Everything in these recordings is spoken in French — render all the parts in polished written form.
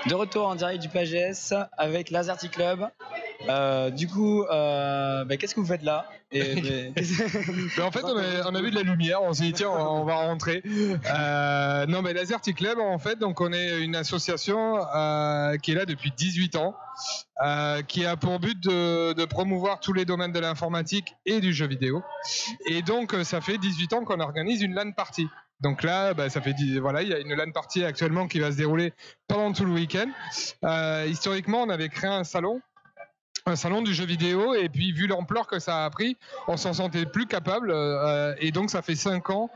De retour en direct du PAGS avec l'Azerty Club. Qu'est-ce que vous faites là? En fait, on a vu de la lumière, on s'est dit tiens, on va rentrer. Non, mais l'Azerty Club, en fait, donc on est une association qui est là depuis 18 ans, qui a pour but de promouvoir tous les domaines de l'informatique et du jeu vidéo. Et donc, ça fait 18 ans qu'on organise une LAN party. Donc là, il y a une LAN party actuellement qui va se dérouler pendant tout le week-end. Historiquement, on avait créé un salon du jeu vidéo, et puis vu l'ampleur que ça a pris, on s'en sentait plus capable, et donc ça fait 5 ans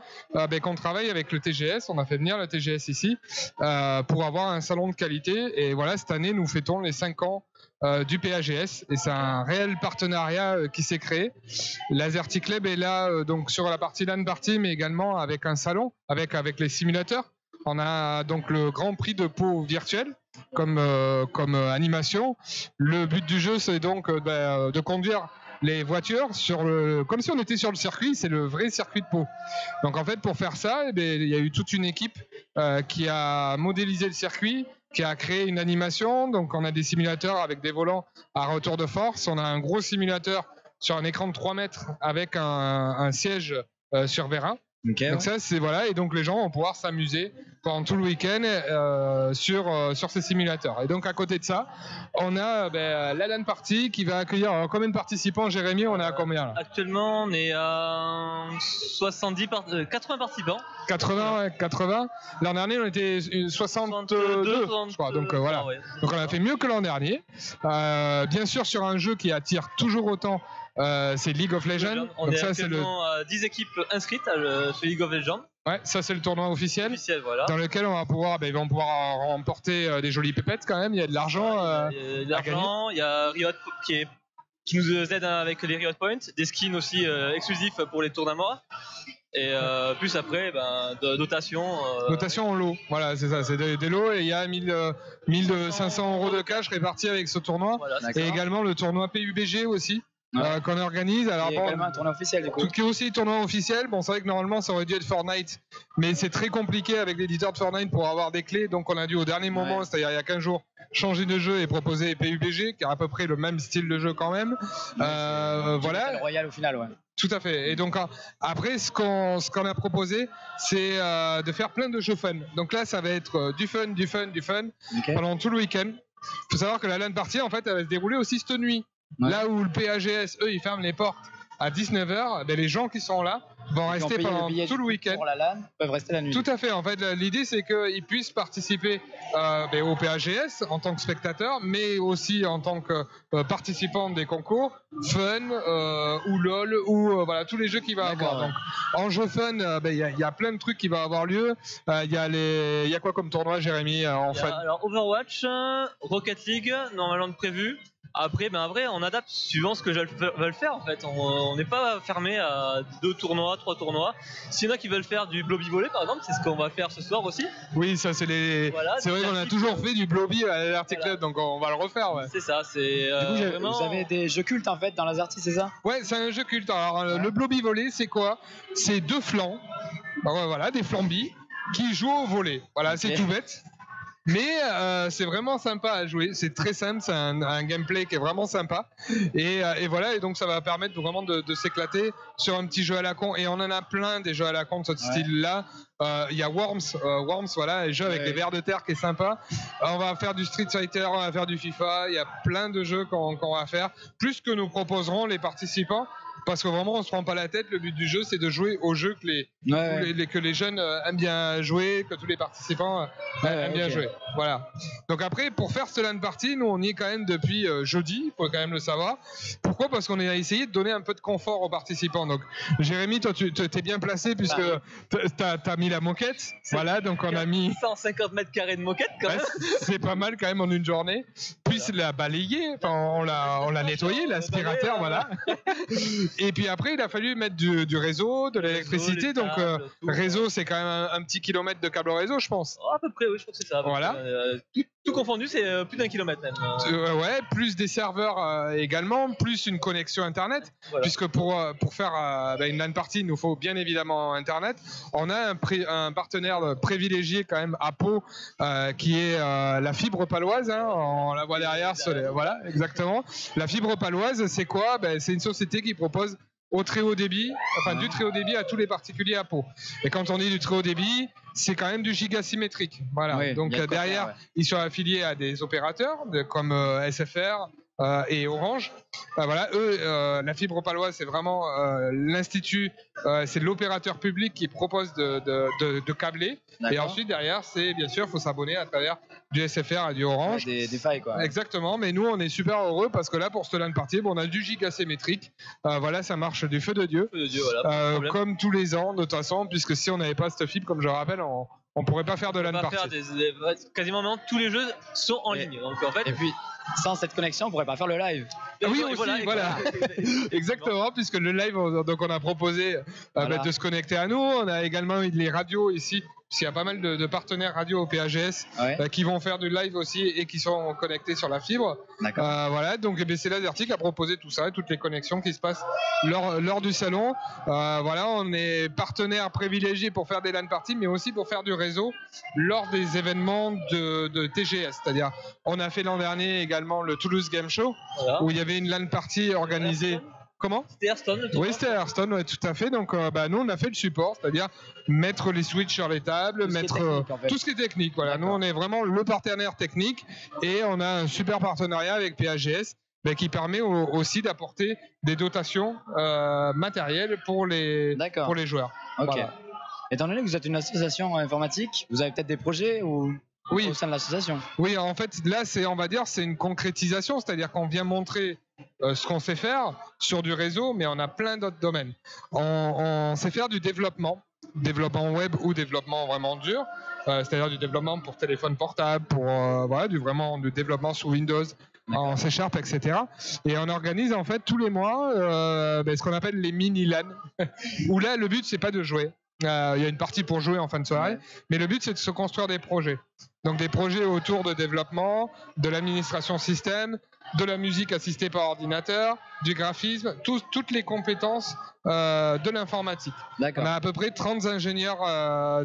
qu'on travaille avec le TGS. On a fait venir le TGS ici pour avoir un salon de qualité, et voilà, cette année nous fêtons les 5 ans du PAGS, et c'est un réel partenariat qui s'est créé. L'Azerty Club est là donc sur la partie LAN party, mais également avec un salon avec les simulateurs. On a donc le Grand Prix de Pau virtuel comme animation. Le but du jeu, c'est donc de conduire les voitures comme si on était sur le circuit. C'est le vrai circuit de Pau. Donc en fait, pour faire ça, il y a eu toute une équipe qui a modélisé le circuit, qui a créé une animation. Donc on a des simulateurs avec des volants à retour de force. On a un gros simulateur sur un écran de 3 mètres avec un siège sur vérin. Okay, donc ça, c'est voilà, et donc les gens vont pouvoir s'amuser pendant tout le week-end sur ces simulateurs. Et donc à côté de ça, on a la LAN party qui va accueillir combien de participants, Jérémy? On est à combien là? Actuellement, on est à 80 participants. 80. L'an dernier, on était 62, je crois. Donc voilà. Ouais. Donc on a fait mieux que l'an dernier. Bien sûr, sur un jeu qui attire toujours autant. C'est League of Legends. On donc est actuellement à 10 équipes inscrites sur League of Legends. Ouais, ça c'est le tournoi officiel, voilà. Dans lequel on va pouvoir remporter des jolies pépettes quand même. Il y a de l'argent. Il y a de l'argent, il y a Riot qui nous aide avec les Riot Points, des skins aussi exclusifs pour les tournois. Et plus après, dotation. Dotation en lot, voilà, c'est ça, c'est des lots, et il y a 1500 € de cash répartis avec ce tournoi. Voilà, et également le tournoi PUBG aussi. Ouais. Qu'on organise. Alors, également un tournoi officiel du coup. Qui est aussi un tournoi officiel. Bon, c'est vrai que normalement ça aurait dû être Fortnite, mais c'est très compliqué avec l'éditeur de Fortnite pour avoir des clés, donc on a dû au dernier moment, c'est-à-dire il y a 15 jours, changer de jeu et proposer PUBG, qui a à peu près le même style de jeu quand même. Voilà. Le Royal au final, ouais. Tout à fait. Et donc après, ce qu'on a proposé, c'est de faire plein de jeux fun. Donc là, ça va être du fun okay. Pendant tout le week-end. Il faut savoir que la LAN party, en fait, elle va se dérouler aussi cette nuit. Ouais. Là où le PAGS, eux, ils ferment les portes à 19h, les gens qui sont là vont rester pendant tout le week-end. Pour la LAN, peuvent rester la nuit. Tout à fait. En fait, l'idée, c'est qu'ils puissent participer au PAGS en tant que spectateurs, mais aussi en tant que participants des concours, fun, ou LOL, ou voilà, tous les jeux qu'il va avoir. Donc, en jeu fun, y a plein de trucs qui vont avoir lieu. Il y a quoi comme tournoi, Jérémy, en fun? Alors, Overwatch, Rocket League, normalement prévu. Après, on adapte suivant ce que veulent faire en fait. On n'est pas fermé à 2 tournois, 3 tournois. S'il y en a qui veulent faire du blobby volley par exemple, c'est ce qu'on va faire ce soir aussi. Oui, ça c'est c'est vrai qu'on a toujours fait du blobby à l'Azerty Club, donc on va le refaire. Ouais. C'est ça, c'est. Du coup, vraiment... Vous avez des jeux cultes en fait dans l'Azerty, c'est ça? Ouais, c'est un jeu culte. Alors le blobby volley, c'est quoi? C'est 2 flancs, voilà, des flambis qui jouent au volley. Voilà, okay. C'est tout bête. Mais c'est vraiment sympa à jouer, c'est très simple, c'est un gameplay qui est vraiment sympa, et voilà, et donc ça va permettre vraiment de s'éclater sur un petit jeu à la con, et on en a plein des jeux à la con de ce style-là. Il y a Worms, voilà, un jeu avec les vers de terre qui est sympa. On va faire du Street Fighter, on va faire du FIFA, il y a plein de jeux qu'on va faire, plus que nous proposeront les participants. Parce que vraiment on se prend pas la tête, le but du jeu c'est de jouer au jeu que les jeunes aiment bien jouer, que tous les participants aiment bien jouer. Voilà. Donc après, pour faire ce LAN party, nous on y est quand même depuis jeudi, il faut quand même le savoir. Pourquoi? Parce qu'on a essayé de donner un peu de confort aux participants. Donc Jérémy, toi tu t'es bien placé puisque t'as mis la moquette. Voilà, donc on a mis 150 mètres carrés de moquette quand même. C'est pas mal quand même en une journée. puisse la balayer. Enfin, on l'a nettoyé, l'aspirateur, voilà. Et puis après, il a fallu mettre du réseau, de l'électricité. les Donc, câbles, tout, réseau, c'est quand même un petit kilomètre de câble réseau, je pense. Oh, à peu près, oui, je crois que c'est ça. Voilà. Tout confondu, c'est plus d'1 kilomètre même. Ouais, plus des serveurs également, plus une connexion Internet. Voilà. Puisque pour faire une LAN party, il nous faut bien évidemment Internet. On a un partenaire privilégié quand même à Pau, qui est la fibre paloise. Hein, on la voit derrière. Voilà, exactement. La fibre paloise, c'est quoi? C'est une société qui propose au très haut débit, enfin du très haut débit à tous les particuliers à Pau. Et quand on dit du très haut débit, c'est quand même du gigasymétrique. Voilà. Oui, donc il y a de quoi derrière, faire, ouais. ils sont affiliés à des opérateurs comme SFR et Orange. Voilà, eux, la fibre paloise, c'est vraiment l'institut, c'est l'opérateur public qui propose de câbler. Et D'accord. ensuite derrière, c'est bien sûr, il faut s'abonner à travers du SFR et du Orange. Ouais, des failles, quoi. Exactement, mais nous on est super heureux parce que là pour ce LAN party, on a du gigasymétrique. Voilà, ça marche du feu de Dieu. Feu de Dieu, voilà, pas de problème. Comme tous les ans de toute façon, puisque si on n'avait pas cette fibre, comme je le rappelle, on pourrait pas faire de On LAN va party. faire quasiment maintenant tous les jeux sont en Et- ligne. Donc en fait, Et puis, sans cette connexion, on pourrait pas faire le live. Ah oui, et aussi, voilà, voilà. Exactement, puisque le live, donc on a proposé Voilà. de se connecter à nous. On a également eu les radios ici, puisqu'il y a pas mal de partenaires radio au PAGS Ouais. qui vont faire du live aussi et qui sont connectés sur la fibre. D'accord. Voilà, donc c'est Lasertic a proposé tout ça, toutes les connexions qui se passent lors du salon. Voilà, on est partenaire privilégié pour faire des LAN parties, mais aussi pour faire du réseau lors des événements de TGS. C'est-à-dire, on a fait l'an dernier également le Toulouse Game Show, voilà. où il y avait une LAN party organisée. Comment? C'était Hearthstone, le Oui, tournoi. c'était à Hearthstone, ouais, tout à fait. Donc, nous, on a fait le support, c'est-à-dire mettre les switches sur les tables, Tout ce qui est mettre technique, en fait. tout ce qui est technique. Voilà, nous, D'accord. on est vraiment le partenaire technique et on a un super partenariat avec PAGS qui permet aussi d'apporter des dotations matérielles pour les D'accord. joueurs. Ok. Voilà. Étant donné que vous êtes une association informatique, vous avez peut-être des projets Oui. au sein de l'association. Oui, en fait, là, on va dire, c'est une concrétisation, c'est-à-dire qu'on vient montrer ce qu'on sait faire sur du réseau, mais on a plein d'autres domaines. On sait faire du développement web ou développement vraiment dur, c'est-à-dire du développement pour téléphone portable, pour du développement sous Windows, en C#, etc. Et on organise en fait tous les mois ce qu'on appelle les mini LAN, où là, le but, c'est pas de jouer. Il y a une partie pour jouer en fin de soirée, Ouais. mais le but, c'est de se construire des projets. Donc des projets autour de développement, de l'administration système, de la musique assistée par ordinateur, du graphisme, toutes les compétences de l'informatique. On D'accord. a à peu près 30 ingénieurs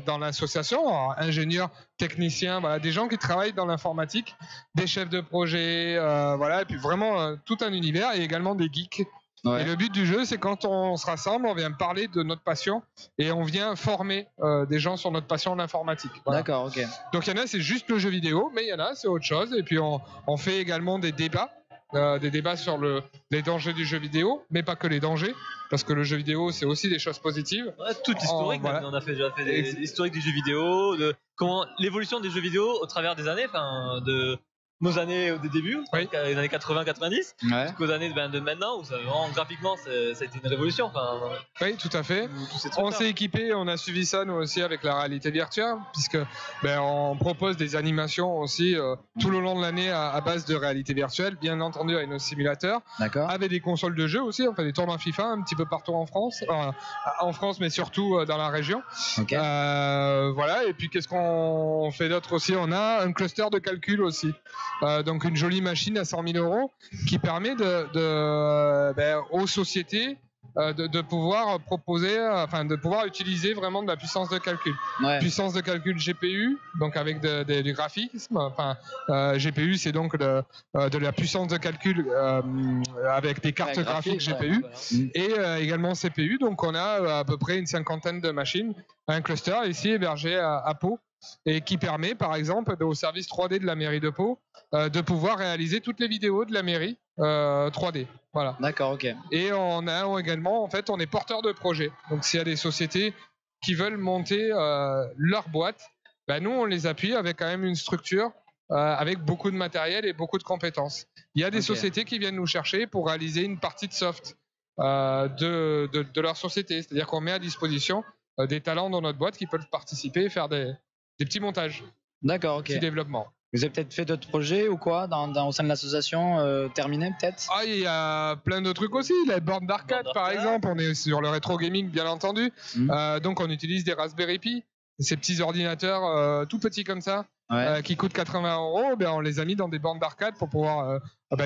dans l'association, alors, ingénieurs, techniciens, voilà, des gens qui travaillent dans l'informatique, des chefs de projet, voilà, et puis vraiment tout un univers, et également des geeks. Ouais. Et le but du jeu, c'est quand on se rassemble, on vient parler de notre passion et on vient former des gens sur notre passion de l'informatique. Voilà. D'accord, ok. Donc il y en a, c'est juste le jeu vidéo, mais il y en a, c'est autre chose. Et puis on fait également des débats sur les dangers du jeu vidéo, mais pas que les dangers, parce que le jeu vidéo, c'est aussi des choses positives. Ouais, tout historique, voilà. même. On a déjà fait des historiques du jeu vidéo, de comment l'évolution des jeux vidéo au travers des années, enfin de nos années au début, Oui. les années 80-90, Ouais. jusqu'aux années de maintenant, où ça, vraiment, graphiquement, ça a été une révolution. Enfin, Oui, tout à fait. tous ces On trucs-là. s'est équipé, on a suivi ça nous aussi avec la réalité virtuelle, puisque on propose des animations aussi tout le long de l'année à base de réalité virtuelle, bien entendu avec nos simulateurs, D'accord. avec des consoles de jeux aussi. On fait des tournois FIFA un petit peu partout en France, mais surtout dans la région. Ok. Voilà. Et puis qu'est-ce qu'on fait d'autre aussi? On a un cluster de calcul aussi, donc une jolie machine à 100 000 € qui permet aux sociétés de pouvoir proposer, de pouvoir utiliser vraiment de la puissance de calcul. Ouais. Puissance de calcul GPU, donc avec du graphisme. GPU, c'est donc de la puissance de calcul avec des cartes Ouais, graphiques graphique, GPU. Voilà. Et également CPU. Donc on a à peu près une 50aine de machines, un cluster ici hébergé à Pau, et qui permet par exemple au service 3D de la mairie de Pau de pouvoir réaliser toutes les vidéos de la mairie 3D. Voilà. D'accord, ok. Et on a également, en fait, on est porteur de projets. Donc s'il y a des sociétés qui veulent monter leur boîte, nous on les appuie avec quand même une structure avec beaucoup de matériel et beaucoup de compétences. Il y a des Ok. sociétés qui viennent nous chercher pour réaliser une partie de soft de leur société. C'est-à-dire qu'on met à disposition des talents dans notre boîte qui peuvent participer et faire des petits montages, D'accord, ok. petits développements. Vous avez peut-être fait d'autres projets ou quoi au sein de l'association terminés peut-être? Ah, il y a plein de trucs aussi, les bornes d'arcade par exemple, on est sur le rétro gaming bien entendu, donc on utilise des Raspberry Pi, ces petits ordinateurs tout petits comme ça, qui coûtent 80 €, ben on les a mis dans des bornes d'arcade pour pouvoir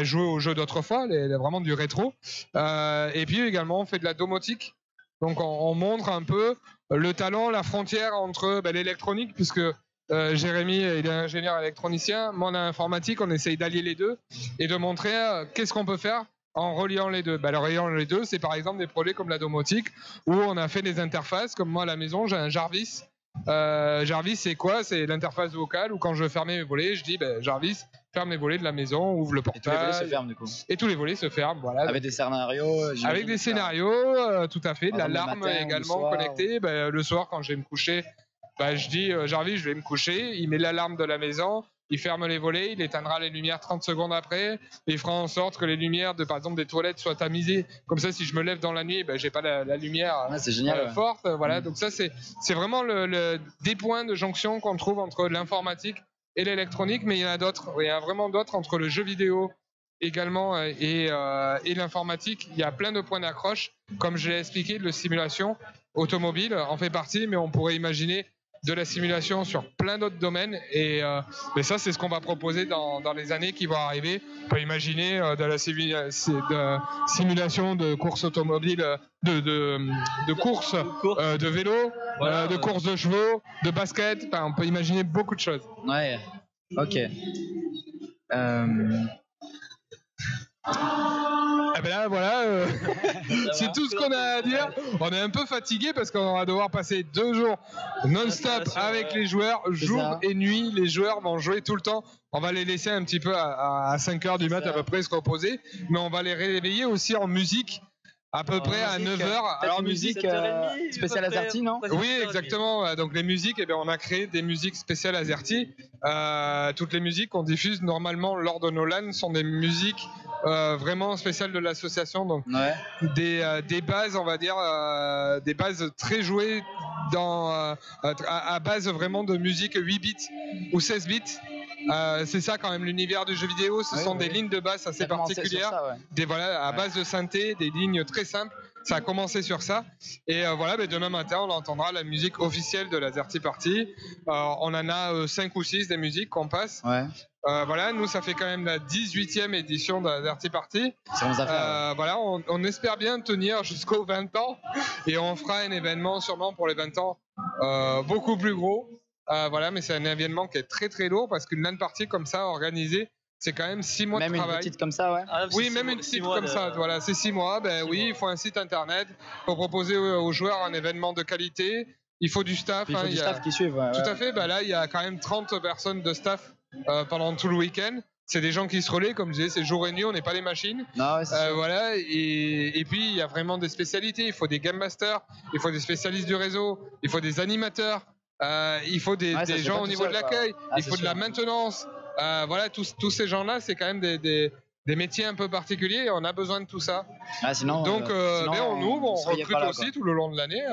jouer aux jeux d'autrefois, vraiment du rétro, et puis également on fait de la domotique, donc on montre un peu le talent, la frontière entre l'électronique, puisque Jérémy, il est ingénieur électronicien, moi en informatique, on essaye d'allier les deux et de montrer qu'est-ce qu'on peut faire en reliant les deux. Le reliant les deux, c'est par exemple des projets comme la domotique où on a fait des interfaces, comme moi à la maison, j'ai un Jarvis. Jarvis, c'est quoi? C'est l'interface vocale où quand je veux fermer mes volets, je dis Jarvis, ferme les volets de la maison, ouvre le portail. Et tous les volets se ferment du coup. Et tous les volets se ferment, voilà. Avec des scénarios. Avec des scénarios, tout à fait, de l'alarme également connectée. Le soir, quand je vais me coucher, je dis Jarvis, je vais me coucher, il met l'alarme de la maison, il ferme les volets, il éteindra les lumières 30 secondes après, et il fera en sorte que les lumières de par exemple des toilettes soient tamisées, comme ça si je me lève dans la nuit, j'ai pas la lumière c'est génial, forte, voilà. Donc ça c'est vraiment des points de jonction qu'on trouve entre l'informatique et l'électronique, mais il y en a d'autres, il y en a vraiment d'autres entre le jeu vidéo également et l'informatique. Il y a plein de points d'accroche, comme je l'ai expliqué, de simulation automobile en fait partie, mais on pourrait imaginer de la simulation sur plein d'autres domaines, et ça c'est ce qu'on va proposer dans les années qui vont arriver. On peut imaginer de la simulation de courses automobiles, de courses de vélo, de courses de chevaux, de basket, on peut imaginer beaucoup de choses. Ouais, ok. Là, voilà, c'est tout ce qu'on a à dire. On est un peu fatigué parce qu'on va devoir passer 2 jours non-stop avec les joueurs, jour et nuit. Les joueurs vont jouer tout le temps. On va les laisser un petit peu à 5h du mat à peu près se reposer, mais on va les réveiller aussi en musique. À peu près à 9h. Alors musique spéciale Azerty, non? Oui, exactement. Donc les musiques, on a créé des musiques spéciales Azerty. Toutes les musiques qu'on diffuse normalement lors de nos LAN sont des musiques vraiment spéciales de l'association. Donc des bases, on va dire, des bases très jouées à base vraiment de musique 8 bits ou 16 bits. C'est ça quand même l'univers du jeu vidéo, ce sont des lignes de basse assez particulières, à base de synthé, des lignes très simples. Ça a commencé sur ça, et demain matin on entendra la musique officielle de la Azerty Party. On en a 5 ou 6 des musiques qu'on passe. Nous ça fait quand même la 18e édition de la Azerty Party. On espère bien tenir jusqu'aux 20 ans, et on fera un événement sûrement pour les 20 ans beaucoup plus gros. Mais c'est un événement qui est très très lourd, parce qu'une LAN party comme ça organisée, c'est quand même 6 mois de travail. Même une petite comme ça, ouais. Oui, même une petite comme ça. Voilà, c'est 6 mois. Il faut un site internet pour proposer aux joueurs un événement de qualité. Il faut du staff. Il faut du staff qui suive. Tout à fait. Là, il y a quand même 30 personnes de staff pendant tout le week-end. C'est des gens qui se relaient, comme je disais, c'est jour et nuit, on n'est pas des machines. Non, et puis il y a vraiment des spécialités. Il faut des game masters, il faut des spécialistes du réseau, il faut des animateurs. Il faut des gens au niveau de l'accueil, il faut de la maintenance. Tous ces gens-là, c'est quand même des métiers un peu particuliers, et on a besoin de tout ça. Donc, on ouvre, on recrute aussi tout le long de l'année.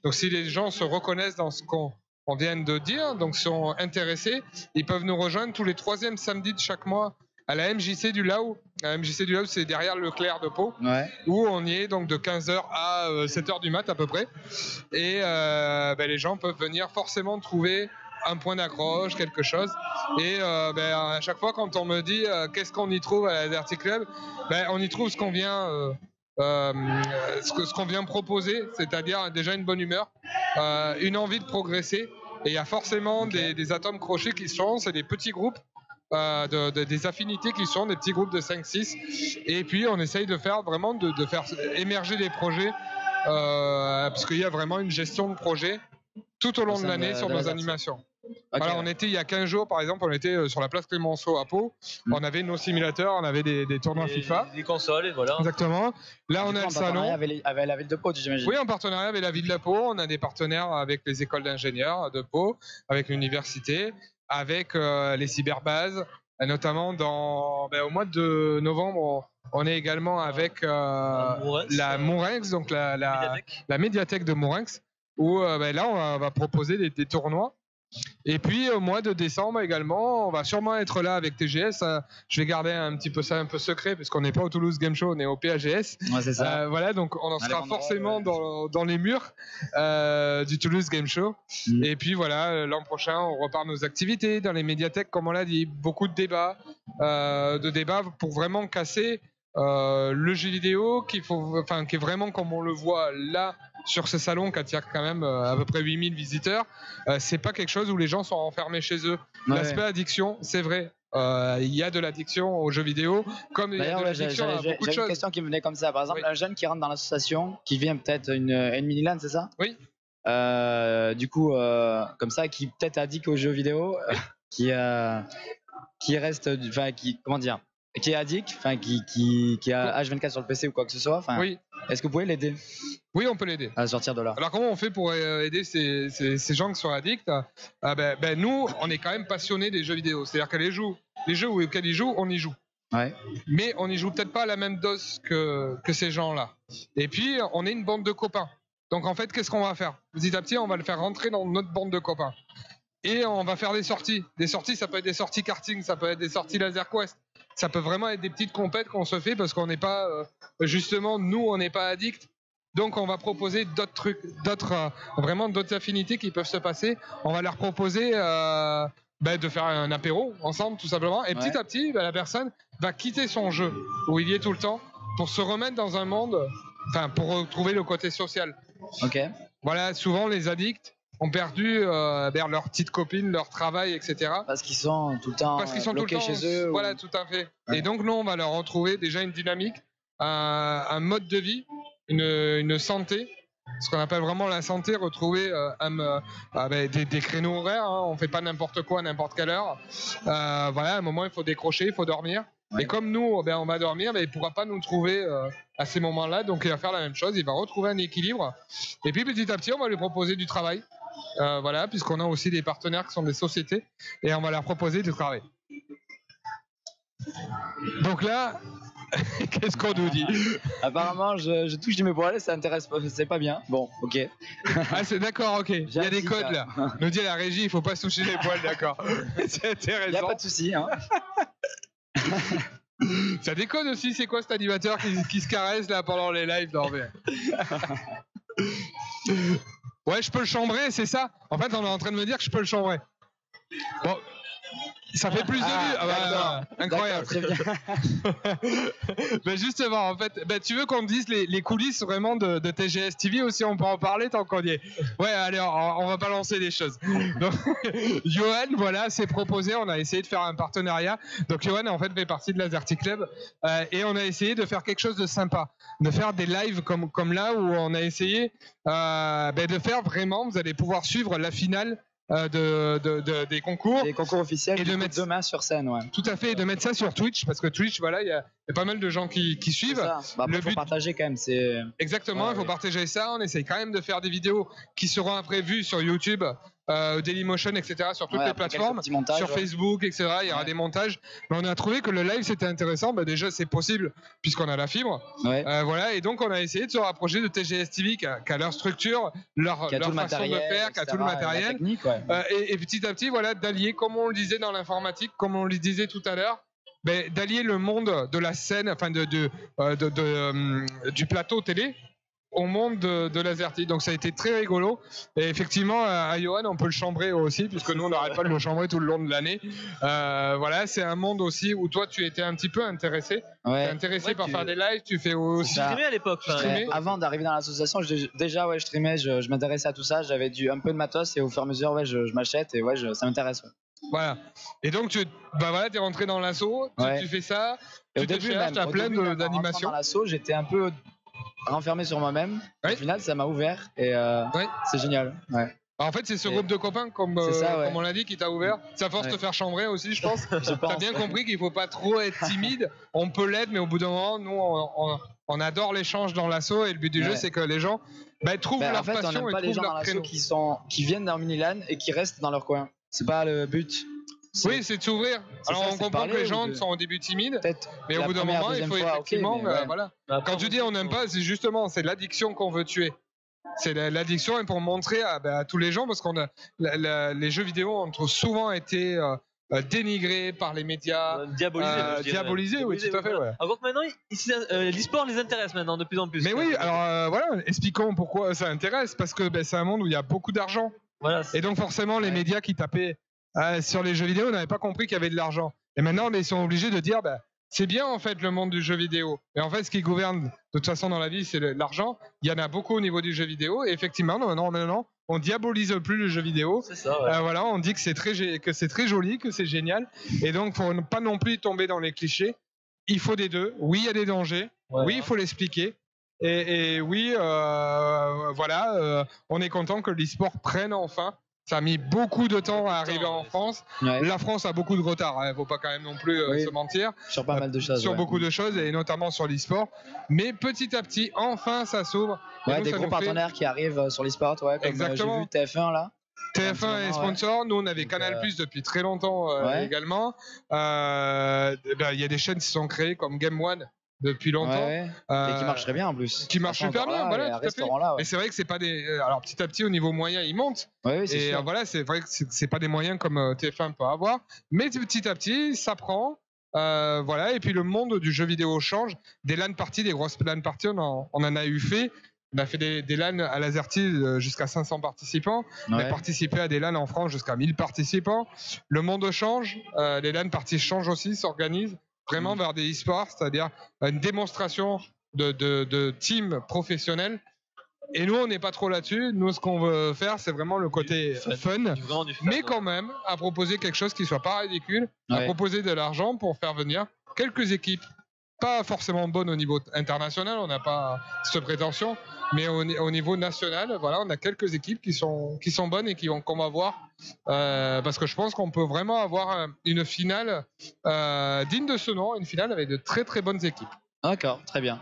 Donc, si les gens se reconnaissent dans ce qu'on vient de dire, donc sont intéressés, ils peuvent nous rejoindre tous les 3e samedis de chaque mois à la MJC du Lao. La MJC du Lao, c'est derrière Leclerc de Pau, où on y est donc de 15h à 7h du mat à peu près. Et les gens peuvent venir forcément trouver un point d'accroche, quelque chose. Et à chaque fois quand on me dit qu'est-ce qu'on y trouve à l'Azerty Club, on y trouve ce qu'on vient ce qu'on vient proposer, c'est-à-dire déjà une bonne humeur, une envie de progresser. Et il y a forcément des atomes crochés qui sont, c'est des petits groupes. Des affinités qui sont des petits groupes de 5-6, et puis on essaye de faire vraiment de faire émerger des projets, parce qu'il y a vraiment une gestion de projet tout au long de l'année sur nos animations. On était il y a 15 jours par exemple, on était sur la place Clémenceau à Pau, on avait nos simulateurs, on avait des tournois FIFA, des consoles, et voilà. Exactement. Là on a le salon avec la ville de Pau, j'imagine. Oui, en partenariat avec la ville de Pau, on a des partenaires avec les écoles d'ingénieurs de Pau, avec l'université, avec les cyberbases, notamment au mois de novembre, on est également avec la Mourinx, donc la médiathèque de Mourinx, où là on va proposer des tournois Et puis au mois de décembre également, on va sûrement être là avec TGS. Je vais garder un petit peu ça un peu secret parce qu'on n'est pas au Toulouse Game Show, on est au PAGS. Ouais, c'est ça. Voilà, donc on en sera forcément dans les murs du Toulouse Game Show. Et puis voilà, l'an prochain, on repart nos activités dans les médiathèques, comme on l'a dit, beaucoup de débats pour vraiment casser le jeu vidéo qui est vraiment comme on le voit là sur ce salon qui attire quand même à peu près 8000 visiteurs. C'est pas quelque chose où les gens sont enfermés chez eux. Ouais. L'aspect addiction, c'est vrai. Il y a de l'addiction aux jeux vidéo, comme il y a de l'addiction à beaucoup de J'avais choses. une question qui me venait comme ça. Par exemple, un jeune qui rentre dans l'association, qui vient peut-être une mini-LAN, c'est ça? Oui. Du coup, comme ça, qui peut-être addict aux jeux vidéo, qui reste, enfin, comment dire, qui est addict, enfin, qui a H24 sur le PC ou quoi que ce soit. Enfin, Oui. Est-ce que vous pouvez l'aider Oui, on peut l'aider. à sortir de là? Alors comment on fait pour aider ces gens qui sont addicts? Nous, on est quand même passionnés des jeux vidéo. C'est-à-dire que les jeux auxquels ils jouent, on y joue. Ouais. Mais on n'y joue peut-être pas à la même dose que ces gens-là. Et puis, on est une bande de copains. Donc en fait, qu'est-ce qu'on va faire? Petit à petit, on va le faire rentrer dans notre bande de copains. Et on va faire des sorties. Des sorties, ça peut être des sorties karting, ça peut être des sorties Laser Quest. Ça peut vraiment être des petites compètes qu'on se fait parce qu'on n'est pas, justement, nous, on n'est pas addicts. Donc on va proposer d'autres trucs, vraiment d'autres affinités qui peuvent se passer. On va leur proposer de faire un apéro ensemble, tout simplement. Et petit à petit, la personne va quitter son jeu où il y est tout le temps pour se remettre dans un monde, pour retrouver le côté social. Ok. Voilà, souvent les addicts ont perdu leur petite copine, leur travail, etc. Parce qu'ils sont tout le temps bloqués chez eux. Voilà, tout à fait. Ouais. Et donc nous, on va leur retrouver déjà une dynamique, un mode de vie, une santé, ce qu'on appelle vraiment la santé, retrouver des créneaux horaires. Hein. On fait pas n'importe quoi à n'importe quelle heure. À un moment, il faut décrocher, il faut dormir. Ouais. Et comme nous, on va dormir, il pourra pas nous trouver à ces moments-là. Donc il va faire la même chose, il va retrouver un équilibre. Et puis petit à petit, on va lui proposer du travail. Puisqu'on a aussi des partenaires qui sont des sociétés, et on va leur proposer du travail. Donc là, qu'est-ce qu'on nous dit? Apparemment, je touche mes poils, ça intéresse pas, c'est pas bien. Bon, ok. Ah, c'est d'accord, ok. Il y a des dit, codes là. Nous dit la régie, il faut pas se toucher les poils, d'accord. C'est intéressant. Il n'y a pas de souci. Hein. Ça déconne aussi, c'est quoi cet animateur qui se caresse là pendant les lives? Non, mais... Ouais, je peux le chambrer, c'est ça? En fait, on est en train de me dire que je peux le chambrer. Bon, ça fait plus de vues. Incroyable. Très bien. Justement, en fait, tu veux qu'on te dise les coulisses vraiment de TGS TV aussi? On peut en parler tant qu'on y est. Ouais, allez, on va balancer des choses. Donc, Johan, s'est proposé. On a essayé de faire un partenariat. Donc, Johan, en fait, fait partie de l'Azerty Club. Et on a essayé de faire quelque chose de sympa. De faire des lives comme là où on a essayé de faire vraiment, vous allez pouvoir suivre la finale des concours. Des concours officiels et de mettre demain sur scène, ouais. Tout à fait, et de mettre ça sur Twitch, parce que Twitch, il y a pas mal de gens qui suivent. Il faut partager quand même. Exactement, il faut partager ça. On essaye quand même de faire des vidéos qui seront après vues sur YouTube, Dailymotion, etc., sur toutes les plateformes, sur Facebook, etc. Il y aura des montages. Mais on a trouvé que le live c'était intéressant. Déjà, c'est possible puisqu'on a la fibre. Ouais. Et donc on a essayé de se rapprocher de TGS TV qui a leur structure, leur façon de faire, qui a tout le matériel. Technique, et petit à petit, d'allier, comme on le disait dans l'informatique, comme on le disait tout à l'heure, d'allier le monde de la scène, du plateau télé au monde de l'Azerty. Donc ça a été très rigolo. Et effectivement, à Johan, on peut le chambrer aussi, puisque nous, on n'arrête pas de le chambrer tout le long de l'année. C'est un monde aussi où toi, tu étais un petit peu intéressé. Ouais. Intéressé par faire des lives, tu fais aussi... Tu streamais à l'époque. Avant d'arriver dans l'association, je streamais, je m'intéressais à tout ça. J'avais un peu de matos et au fur et à mesure, je m'achète et ça m'intéresse. Ouais. Voilà. Et donc, tu es rentré dans l'assaut, tu fais ça, tu te cherches, tu as plein d'animations. Dans l'assaut, j'étais un peu renfermé sur moi-même. Au final, ça m'a ouvert et c'est génial. Ouais. En fait, c'est ce groupe de copains, comme on l'a dit, qui t'a ouvert. Ça force te faire chambrer aussi, je pense. T'as bien compris qu'il faut pas trop être timide. On peut l'être, mais au bout d'un moment, nous, on adore l'échange dans l'assaut et le but du jeu, c'est que les gens trouvent leur passion et trouvent leur créneau. Qui viennent dans Minilan et qui restent dans leur coin. C'est pas le but. Oui, c'est de s'ouvrir. Alors on comprend que les gens sont au début timides, mais au bout d'un moment, il faut effectivement... Quand tu dis on n'aime pas, c'est justement, c'est l'addiction qu'on veut tuer. C'est l'addiction et pour montrer à tous les gens, parce qu'on a les jeux vidéo ont souvent été dénigrés par les médias, diabolisés, oui, tout à fait. Ouais. Alors que maintenant, l'e-sport les intéresse maintenant de plus en plus. Mais oui, alors voilà, expliquons pourquoi ça intéresse, parce que c'est un monde où il y a beaucoup d'argent. Voilà, et donc forcément, les médias qui tapaient sur les jeux vidéo n'avaient pas compris qu'il y avait de l'argent. Et maintenant, ils sont obligés de dire, c'est bien en fait le monde du jeu vidéo. Et en fait, ce qui gouverne de toute façon dans la vie, c'est l'argent. Il y en a beaucoup au niveau du jeu vidéo. Et effectivement, maintenant, on diabolise plus le jeu vidéo. C'est ça. Ouais. Voilà, on dit que c'est très joli, que c'est génial. Et donc, pour ne pas non plus tomber dans les clichés, il faut des deux. Oui, il y a des dangers. Ouais, oui, il faut l'expliquer. Et oui, voilà, on est content que l'e-sport prenne enfin. Ça a mis beaucoup de temps à arriver en France. Ouais. La France a beaucoup de retard, il ne faut pas quand même non plus se mentir. Sur pas mal de choses. Sur beaucoup de choses, et notamment sur l'e-sport. Mais petit à petit, enfin, ça s'ouvre. Ouais, des gros partenaires qui arrivent sur l'e-sport, ouais, comme j'ai vu TF1 là. TF1 est sponsor, nous on avait Canal Plus depuis très longtemps également. Il y a des chaînes qui se sont créées comme Game One depuis longtemps. Et qui marcherait bien en plus. Qui marche super bien, voilà, tout à fait. Là, et c'est vrai que c'est pas des. Alors petit à petit, au niveau moyen, ils montent. Et sûr. Voilà, c'est vrai que c'est pas des moyens comme TF1 peut avoir. Mais petit à petit, ça prend. Voilà, et puis le monde du jeu vidéo change. Des LAN parties, des grosses LAN parties, on en a eu fait. On a fait des LAN à Laserty jusqu'à 500 participants. On a participé à des LAN en France jusqu'à 1000 participants. Le monde change. Les LAN parties changent aussi, s'organisent vraiment vers des e-sports, c'est-à-dire une démonstration de team professionnel. Et nous, on n'est pas trop là-dessus. Nous, ce qu'on veut faire, c'est vraiment le côté fun, mais quand même à proposer quelque chose qui ne soit pas ridicule, à proposer de l'argent pour faire venir quelques équipes. Pas forcément bonnes au niveau international, on n'a pas cette prétention, mais au niveau national, voilà, on a quelques équipes qui sont bonnes et qu'on va voir, parce que je pense qu'on peut vraiment avoir une finale digne de ce nom, une finale avec de très très bonnes équipes. D'accord, très bien.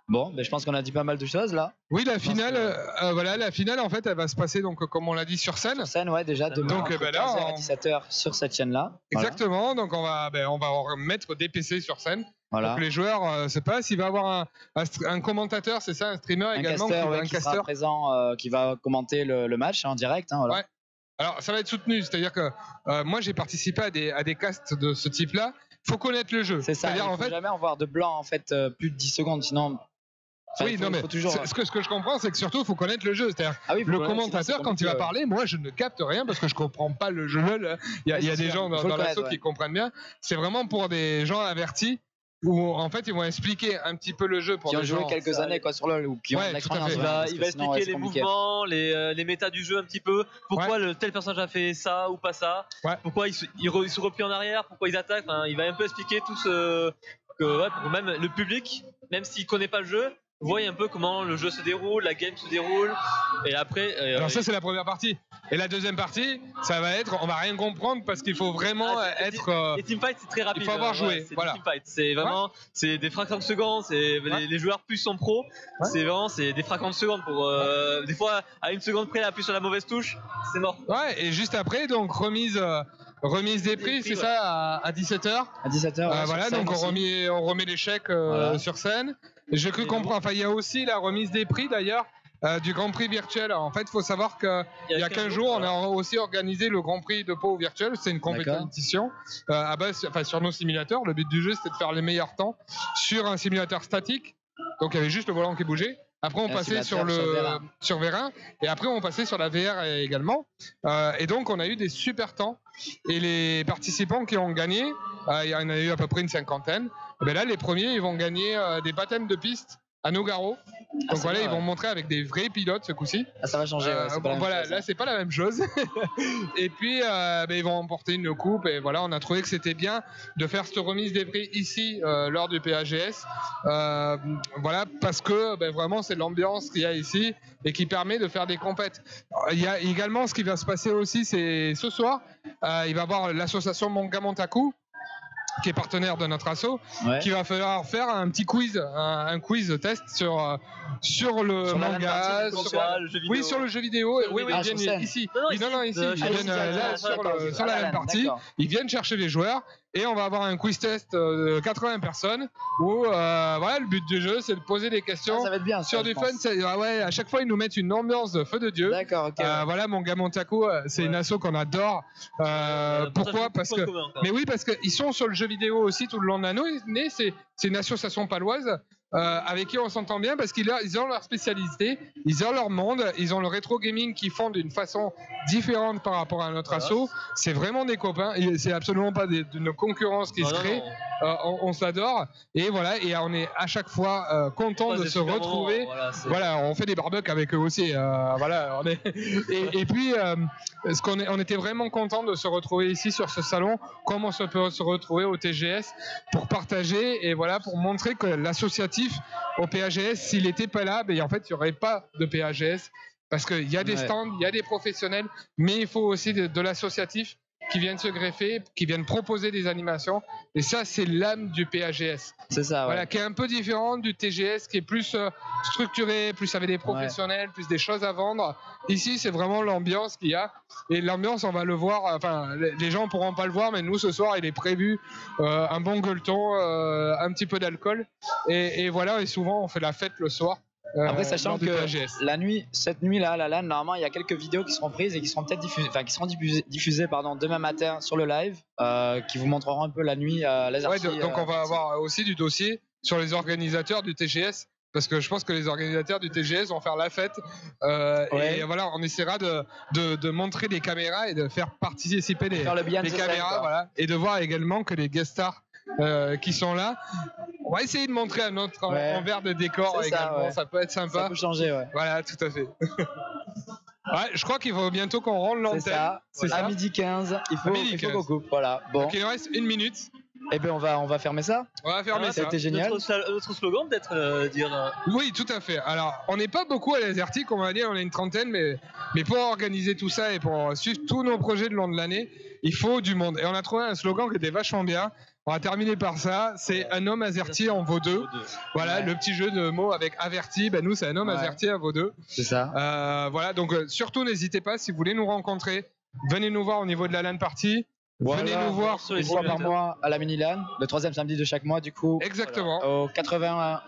Bon, je pense qu'on a dit pas mal de choses là. Oui, la finale, voilà, la finale en fait, elle va se passer donc comme on l'a dit sur scène. Sur scène, ouais, déjà demain. Donc là, 15h à 17h sur cette chaîne-là. Exactement. Donc on va mettre des PC sur scène. Voilà. Donc les joueurs, c'est pas s'il va avoir un commentateur, c'est ça, un streamer également, qui sera présent, qui va commenter le match en direct. Voilà. Ouais. Alors ça va être soutenu, c'est-à-dire que moi j'ai participé à des casts de ce type-là. Faut connaître le jeu. C'est ça. Il faut jamais en voir de blanc en fait plus de 10 secondes, sinon. Oui, non, mais toujours... ce que je comprends, c'est que surtout, il faut connaître le jeu. C'est-à-dire, le commentateur, quand il va parler, moi, je ne capte rien parce que je ne comprends pas le jeu. Il y a des gens dans l'assaut qui comprennent bien. C'est vraiment pour des gens avertis où, en fait, ils vont expliquer un petit peu le jeu pour qui des ont joué gens, quelques années quoi, sur LoL ou qui ont l'expérience. Il va expliquer les mouvements, les méta du jeu un petit peu. Pourquoi tel personnage a fait ça ou pas ça. Pourquoi il se replie en arrière. Pourquoi ils attaquent. Il va un peu expliquer tout ce... pour même le public, même s'il ne connaît pas le jeu, voyez un peu comment le jeu se déroule, la game se déroule, et après... Alors ça c'est la première partie, et la deuxième partie, ça va être, on va rien comprendre parce qu'il faut vraiment être... Les teamfights c'est très rapide. Il faut avoir joué, voilà. C'est vraiment, c'est des fractions de secondes, les joueurs plus sont pros, c'est vraiment, c'est des fractions de secondes pour... des fois, à une seconde près, appuie sur la mauvaise touche, c'est mort. Ouais, et juste après, donc remise des prix, c'est ça, à 17h. À 17h, voilà, donc on remet les chèques sur scène. J'ai cru comprendre, enfin il y a aussi la remise des prix d'ailleurs du Grand Prix virtuel. Alors, en fait, il faut savoir qu'il y a 15 jours, on a aussi organisé le Grand Prix de Pau virtuel. C'est une compétition à base, sur nos simulateurs. Le but du jeu, c'était de faire les meilleurs temps sur un simulateur statique. Donc il y avait juste le volant qui bougeait. Après, on passait sur VR1 et après, on passait sur la VR également. Et donc, on a eu des super temps. Et les participants qui ont gagné, il y en a eu à peu près une cinquantaine. Et bien là, les premiers, ils vont gagner des baptêmes de piste à Nogaro. Donc voilà, ils vont montrer avec des vrais pilotes ce coup-ci. Ça va changer. Voilà, là c'est pas la même chose. Et puis ils vont emporter une coupe. Et voilà, on a trouvé que c'était bien de faire cette remise des prix ici lors du PAGS. Voilà, parce que vraiment c'est l'ambiance qu'il y a ici et qui permet de faire des compètes. Il y a également ce qui va se passer aussi, c'est ce soir, il va y avoir l'association Manga Montaku, qui est partenaire de notre asso, qui va falloir faire un petit quiz, un quiz test sur le manga, sur le jeu vidéo. Oui, ils viennent ici. Ils viennent là sur la même partie. Ils viennent chercher les joueurs Et on va avoir un quiz test de 80 personnes où voilà, le but du jeu c'est de poser des questions Ça va être bien. sur ça, du je fun. pense. Ouais, à chaque fois ils nous mettent une ambiance de feu de Dieu. D'accord, ok. Voilà, mon Gamon Taco, c'est une asso qu'on adore. Pourquoi? Parce que mais oui, parce qu'ils sont sur le jeu vidéo aussi tout le long de l'année. C'est une association paloise avec qui on s'entend bien parce qu'ils ont leur spécialité, ils ont leur monde, ils ont le rétro gaming qu'ils font d'une façon différente par rapport à notre asso. C'est vraiment des copains, et c'est absolument pas d'une concurrence qui se crée. On s'adore et voilà, et on est à chaque fois content de se retrouver. Voilà, on fait des barbecues avec eux aussi. Voilà, et puis on était vraiment content de se retrouver ici sur ce salon, comme on peut se retrouver au TGS pour partager et voilà, pour montrer que l'associatif au PAGS, s'il n'était pas là, en fait il n'y aurait pas de PAGS parce qu'il y a des stands, il y a des professionnels, mais il faut aussi de l'associatif qui viennent se greffer, qui viennent proposer des animations. Et ça, c'est l'âme du PAGS. C'est ça, ouais. Voilà, qui est un peu différente du TGS, qui est plus structuré, plus avec des professionnels, plus des choses à vendre. Ici, c'est vraiment l'ambiance qu'il y a. Et l'ambiance, on va le voir, enfin, les gens ne pourront pas le voir, mais nous, ce soir, il est prévu un bon gueuleton, un petit peu d'alcool. Et voilà, et souvent, on fait la fête le soir. Après, sachant que cette nuit-là, à la LAN, normalement, il y a quelques vidéos qui seront prises et qui seront peut-être diffusées demain matin sur le live, qui vous montreront un peu la nuit Laserty. Ouais, donc on va avoir aussi du dossier sur les organisateurs du TGS. Parce que je pense que les organisateurs du TGS vont faire la fête. Et voilà, on essaiera de montrer des caméras et de faire participer les caméras. Voilà, et de voir également que les guest stars qui sont là. On va essayer de montrer un autre envers de décor également. Ça peut être sympa. Ça peut changer, ouais. Voilà, tout à fait. Ouais, je crois qu'il faut bientôt qu'on rende l'antenne. C'est ça. À midi 15, il faut qu'on coupe. Voilà. Bon. Donc il nous reste 1 minute. Eh bien, on va fermer ça. On va fermer ça. C'était génial. Notre slogan, peut-être dire. Oui, tout à fait. Alors, on n'est pas beaucoup à Laserty, on va dire, on est une trentaine, mais pour organiser tout ça et pour suivre tous nos projets le long de l'année, il faut du monde. Et on a trouvé un slogan qui était vachement bien. On va terminer par ça. C'est un homme averti en vaut deux. Voilà, le petit jeu de mots avec averti. Ben nous, c'est un homme averti en vaut deux. C'est ça. Voilà, donc surtout n'hésitez pas si vous voulez nous rencontrer. Venez nous voir au niveau de la LAN party. Voilà, venez nous voir une fois par mois à la mini-LAN, le 3e samedi de chaque mois, du coup. Exactement. Au 81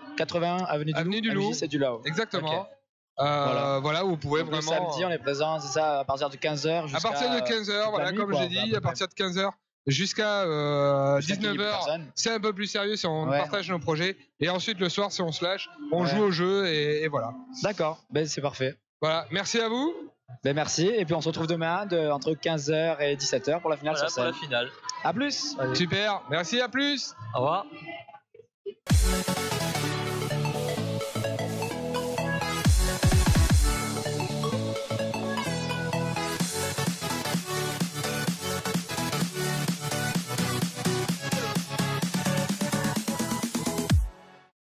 avenue du Loup. C'est du là. Exactement. Okay. Voilà, vous pouvez donc vraiment. Le samedi, on est présent, c'est ça, à partir de 15h. À partir de 15h, voilà, comme j'ai dit, à partir de 15h jusqu'à 19h. C'est un peu plus sérieux si on partage nos projets. Et ensuite, le soir, si on se lâche, on joue au jeu et voilà. D'accord, ben, c'est parfait. Voilà, merci à vous. Ben merci, et puis on se retrouve demain entre 15h et 17h pour la finale sur scène. Pour la finale. À plus. Super, merci, à plus. Au revoir.